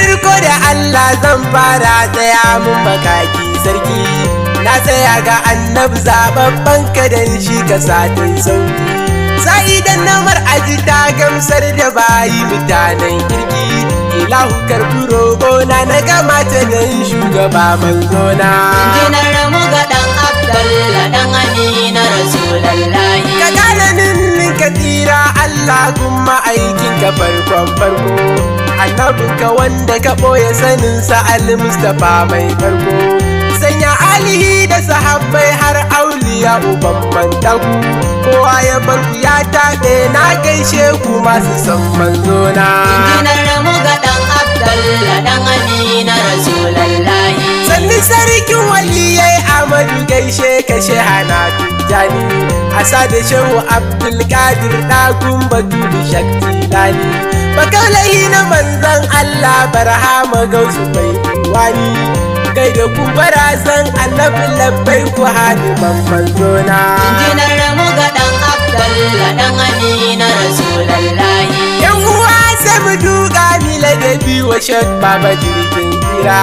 farko da Allah zan fara tsaya mun bakaki sarki na tsaya ga annabi zababban kadan shi ka satin sauki sai dan namar aji ta gamsar da bayi mutanen kirki ilahu karbi roƙona na gama ta dan shugaba manzona Jinar mu ga dan Abdallah dan Amina Rasulullahi ka kalanin ka tsira Allah kuma aikin ka farkon farko annabinka wanda ka ɓoye saninsa al-Mustapha mai farko sanya alihi da sahabbai har auliya uban mantaku kowa ya bar ya taɓe na gaishe ku masu san manzona Jinar mu ga dan Abdallah dan Amina Rasulullahi sannin sarkin waliyai Amadu gaishe ka shehana tijjani asa da shehu Abdulkadir ɗagun batulu shakti lani bakaulayi na manzan Allah barhama gausu bai wani kai da ku barazan annabi labbai ku hadiman manzona Jinar mu ga dan Abdallah dan Amina Rasulullahi yan uwa sai mu duka ni ladabi wa shak baba jirgin tsira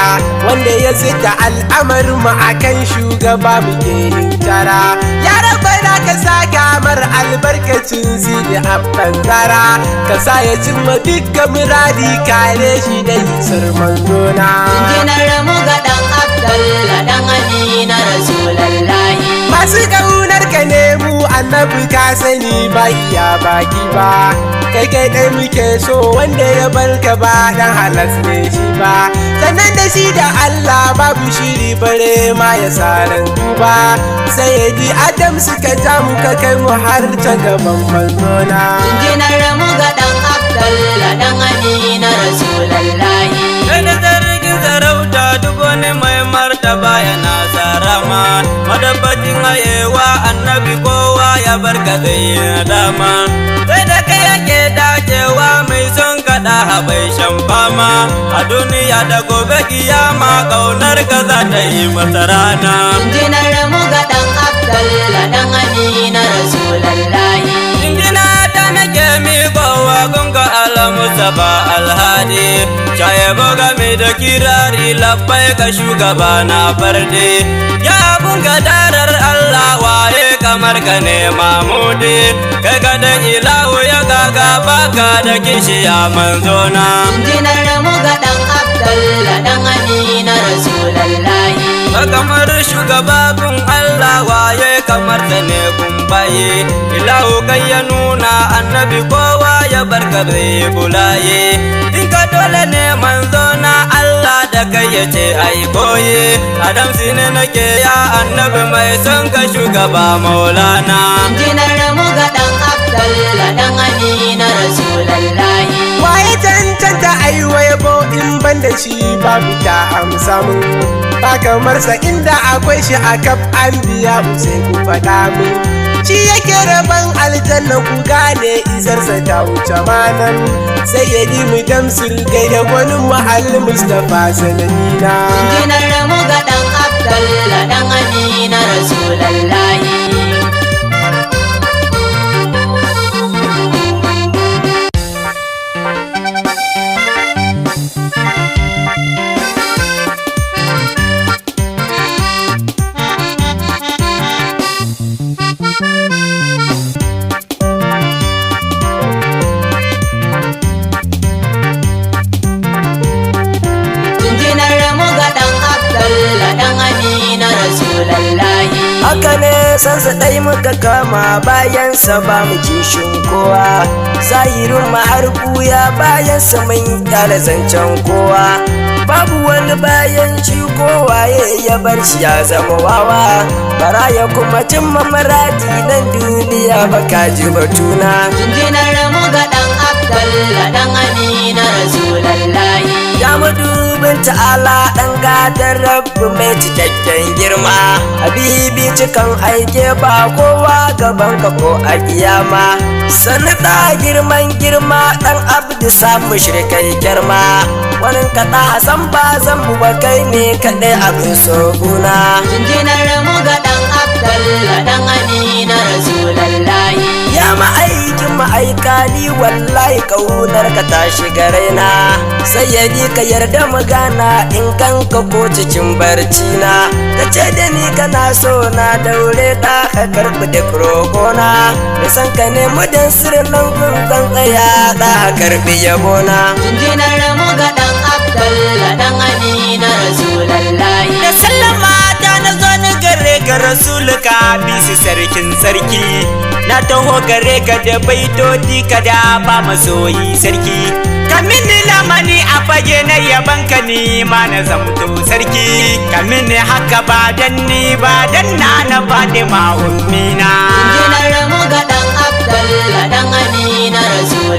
wanda ya sita al'amarin mu akan shugaba muke yin tara ya rabbana ka saka mar albarkacin sidi abban zara ka sa ya cimma dukkan muradi kare shi da isar manzona Jinar mu ga dan Abdallah dan Amina Rasulullahi masu kaunar ka ne mu annabi ka sani ba iya baki ba kai kai dai muke so wanda ya barka ba dan halas ne shi ba sannan da shi da Allah babu shiri bare ma ya saran duba sai ya ji Adam suka ja mu ka kai mu har ta gaban manzona Jinar mu ga dan Abdallah dan Amina Rasulullahi Kai da zargin sarauta duk wani mai martaba yana sarama madabbacin hayewa annabi kowa ya barka zai dama sai da kai yake dacewa mai son kaɗa bai shan fama a duniya da gobe kiyama ƙaunar ka za ta yi masa rana Jinar mu ga dan Abdallah dan Amina Rasulullahi Injina ta nake miƙowa gunga al-Mustapha al-Hadi shaye game da kirari labbai ka shugaba na farde ya bunga darar Allah waye kamar ka ne mamudi kai ka da ilahu ya gaga baka da kishiya manzona Jinar mu ga dan Abdallah dan Amina Rasulullahi kamar shugaba gun Allah waye kamar ta ne gun baye ilahu kai ya nuna annabi kowa ya barka bai bulaye in ka dole ne manzo na Allah da kai ya ce ai koye adam sine nake ya annabi mai son ka shugaba maulana Jinar mu ga dan Abdallah dan Amina Rasulullahi waye cancanta aiwayabo in ban da shi babu ta amsa mun ba kamar sa inda akwai shi a kaf an biya sai ku faɗa mun shi yake rabon aljanna ku gane isarsa ta wuce manan sai ya yi mu damsir gai da gwanin mahal Mustapha sanadina Jinar mu ga dan Abdallah dan Amina Rasulullahi Jinar mu ga dan Abdallah dan Amina Rasulullahi haka ne sansa ɗai muka kama bayansa ba mu kishin kowa zahirin har buya bayansa mun kyale zancen kowa babu wani bayan ci kowaye ya bar shi ya zama wawa bara ya kuma cimma maradi nan duniya baka ji batuna Jinar mu ga dan Abdallah dan Amina Rasulullahi ya madubin ta'ala ɗan gadar rabu mai cikakken girma habibi cikan aike ba kowa gaban ka ko a kiyama sanata girman girma dan abdu samu shirkai girma wani kaɗa san ba zan ba kai ne kaɗai abin soguna jinjinar mu ga dan Abdallah dan Amina Rasulullahi ya ma'aikin ma'aika ni wallahi kaunar ka ta shiga raina sai ya ka yarda mu gana in kanka ko cikin barci na ka ce da ni kana so na daure ta ka karɓi da roƙona da san ka ne mudan sirrin gungun tsaya da karɓi yabona jinjinar mu ga dan Abdallah dan Amina Rasulullahi da sallama ta na zo ni gare ga rasul ka bisu sarkin sarki na taho gare ka da baitoti ka da ba masoyi sarki kamini lamani a fage na yaban ka ni ma na zamto sarki kamini haka ba dan ni ba dan na Fatima ummina